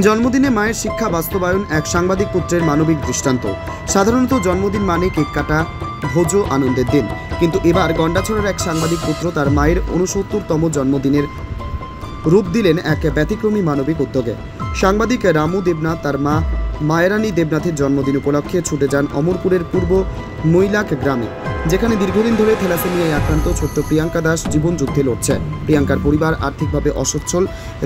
জন্মদিনে মায়ের শিক্ষা বাস্তবায়ন এক সাংবাদিক পুত্রের মানবিক দৃষ্টান্ত। সাধারণত জন্মদিন মানে কেক কাটা, ভোজ, আনন্দের দিন, কিন্তু এবার গন্ডাছড়ার এক সাংবাদিক পুত্র তার মায়ের ৬৯তম জন্মদিনের রূপ দিলেন এক ব্যতিক্রমী মানবিক উদ্যোগে। সাংবাদিক রামু দেবনাথ তার মা মায়েরানী দেবনাথের জন্মদিন উপলক্ষে ছুটে যান অমরপুরের পূর্ব মৈলাক গ্রামে, যেখানে দীর্ঘদিন ধরে থ্যালাসেমিয়ায় আক্রান্ত ছোট্ট প্রিয়াঙ্কা দাস জীবনযুদ্ধে লড়ছে। প্রিয়াঙ্কার পরিবার আর্থিকভাবে অসচ্ছল,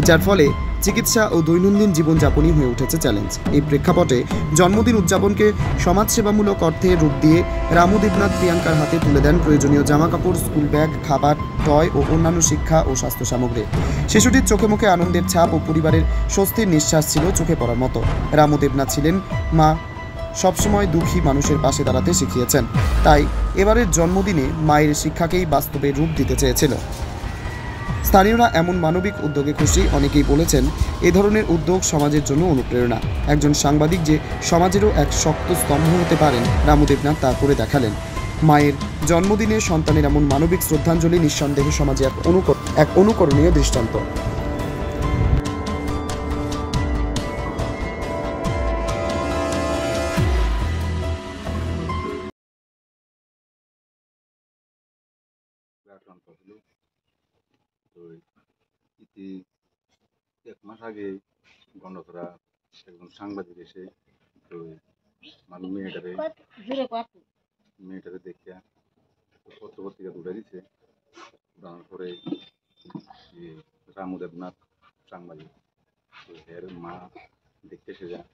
যার ফলে চিকিৎসা ও দৈনন্দিন জীবনযাপনই হয়ে উঠেছে চ্যালেঞ্জ। এই প্রেক্ষাপটে জন্মদিন উদযাপনকে সমাজসেবামূলক অর্থে রূপ দিয়ে রামু দেবনাথ প্রিয়াঙ্কার হাতে তুলে দেন প্রয়োজনীয় জামাকাপড়, স্কুল ব্যাগ, খাবার, টয় ও অন্যান্য শিক্ষা ও স্বাস্থ্য সামগ্রী। শিশুটির চোখে মুখে আনন্দের ছাপ ও পরিবারের স্বস্তির নিঃশ্বাস ছিল চোখে পড়ার মতো। রামু দেবনাথ ছিলেন মা সবসময় দুঃখী মানুষের পাশে দাঁড়াতে শিখিয়েছেন, তাই এবারের জন্মদিনে মায়ের শিক্ষাকেই বাস্তবে রূপ দিতে চেয়েছিল। স্থানীয়রা এমন মানবিক উদ্যোগে খুশি। অনেকেই বলেছেন এ ধরনের উদ্যোগ সমাজের জন্য অনুপ্রেরণা। একজন সাংবাদিক যে সমাজেরও এক শক্ত স্তম্ভ হতে পারেন, রামু দেবনাথ তা করে দেখালেন। মায়ের জন্মদিনে সন্তানের এমন মানবিক শ্রদ্ধাঞ্জলি নিঃসন্দেহে সমাজে এক অনুকরণীয় দৃষ্টান্ত। আক্রান্ত হলো। তো এক মাস আগে গন্ডাছড়া একজন সাংবাদিক এসে তো আমার মেয়েটারে দেখে পত্রপত্রিকা তুলে দিচ্ছে। উঠানোর পরে রামু দেবনাথ সাংবাদিক, তো এর মা দেখতে এসে যায়,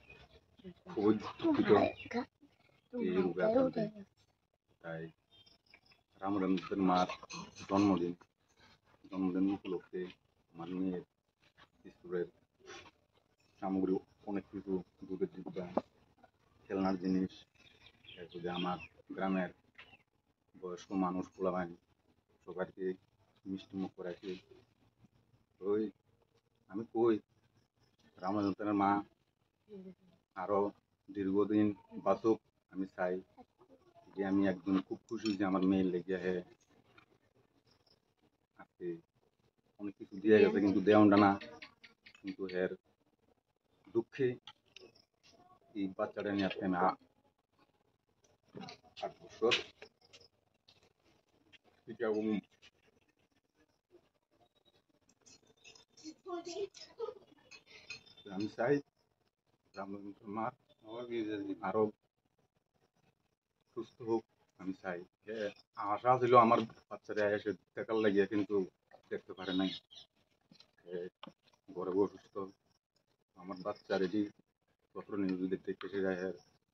খুবই দুঃখিত এই রোগে আক্রান্ত। তাই রামু দেবনাথের মার জন্মদিন উপলক্ষে আমার মেয়ের স্কুলের সামগ্রী অনেক কিছু, দুধের ডিব্বা, খেলনার জিনিস, এরপরে আমার গ্রামের বয়স্ক মানুষ পোলাবান সবাইকে মিষ্টি মুখ করাইছে। ওই আমি কই রামু দেবনাথের মা আরো দীর্ঘদিন বাঁচুক, আমি চাই যে আমি একদম খুব খুশি যে আমার মেয়ের লেগে আজকে অনেক কিছু দিয়ে গেছে, কিন্তু দেওয়ানটা না, কিন্তু এর দুঃখে এই বাচ্চাটা নিয়ে আজকে আমি 8 বছর আমি চাই মার আরো সুস্থ হোক। আমি চাই আশা ছিল আমার বাচ্চারা এসে দেখার লাগিয়ে, কিন্তু দেখতে পারে নাই, ঘরে অসুস্থ। আমার বাচ্চা রেডি পত্র নিউজ দেখতে এসে যায়,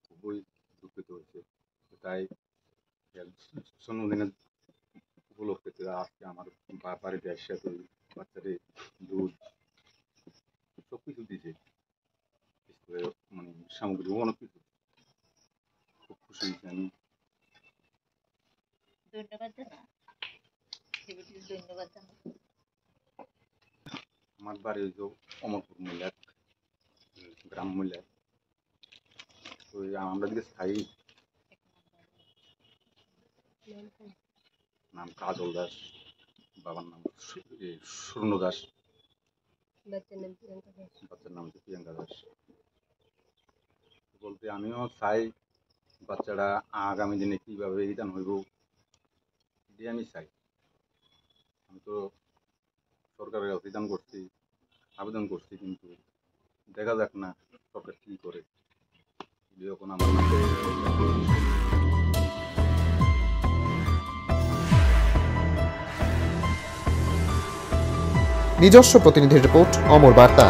খুবই দুঃখিত হয়েছে। তাই জন্মদিনের উপলক্ষে আজকে আমার বাড়িতে এসে তো বাচ্চাদের দুধ সবকিছু দিয়েছে, মানে সামগ্রী অনেক কিছু, খুব খুশি হয়েছি আমি। আমার বাড়ি হইল অমরপুর মৈলাক, গ্রাম মৈলাক। তো আমরা দিকে স্থায়ী নাম কাজল দাস, বাবার নাম স্বর্ণ দাস, বাচ্চার নাম হচ্ছে প্রিয়াঙ্কা দাস। বলতে আমিও চাই বাচ্চারা আগামী দিনে কিভাবে রিটার্ন হইব, এটি আমি চাই। আমি তো সরকারের কাছে আবেদন করছি, কিন্তু দেখা যাক না সরকার কি করে। যখন আমার নিজস্ব প্রতিনিধির রিপোর্ট, অমর বার্তা।